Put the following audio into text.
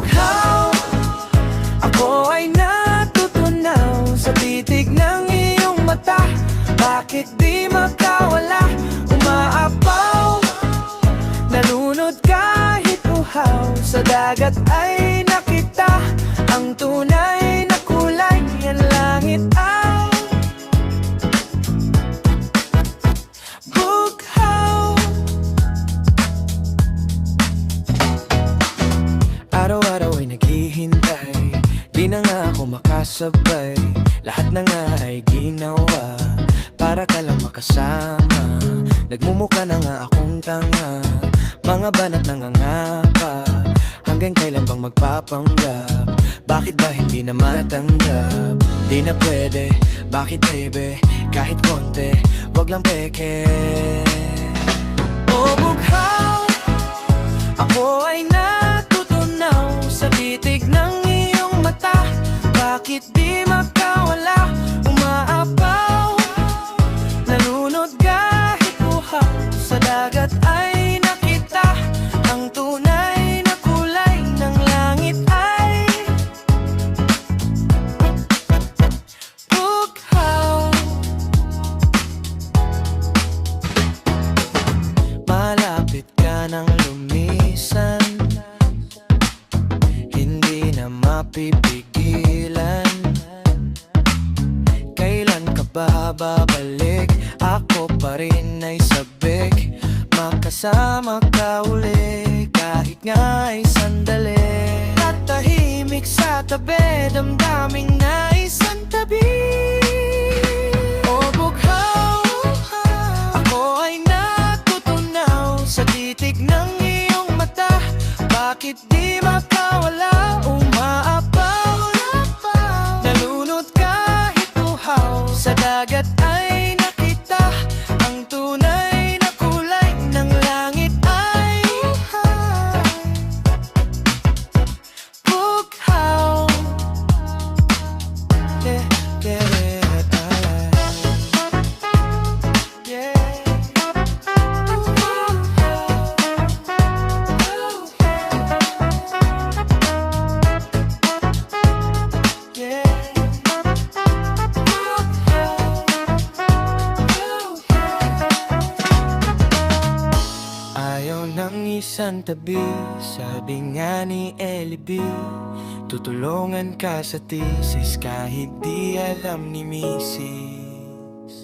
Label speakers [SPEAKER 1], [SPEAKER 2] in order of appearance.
[SPEAKER 1] bughaw, ako ay natutunaw sa titig ng iyong mata. Bakit di makawala, umaapaw, nalunod kahit uhaw. Sa dagat ay nakita ang tunay na kulay, ang langit ay bughaw. Araw-araw ay naghihintay, di na nga ako makasabay. Lahat na nga ay ginawa para ka lang makasama. Nagmumukha na nga akong tanga, mga banat nangangapa. Hanggang kailan bang magpapanggap? Bakit ba hindi na matanggap? Di na pwede, bakit baby? Kahit konti, wag lang peke. Oh bughaw, ako ay natutunaw sa titig ng iyong mata. Bakit di makawala, umaapaw, nalunod kahit buhaw. Sa dagat ay nakita ang tunay na kulay, ng langit ay bughaw. Malapit ka nang lumisan, hindi na mapipigilan. Kailan ka ba babalik? Ako pa rin ay sabik, makasama ka uli kahit nga ay sandali. Tatahimik sa tabi, damdaming naisang tabi. Oh bughaw, ako ay natutunaw sa titig ng iyong mata. Bakit di makawala, umaapaw, nalunod kahit uhaw. Sa dagat ay nakita ang tunay na kulay, ng langit ay bughaw. Yeah, yeah, yeah. Ayaw ng isang tabi, sabi nga ni Ellie B, tutulungan ka sa thesis kahit di alam ni Mrs.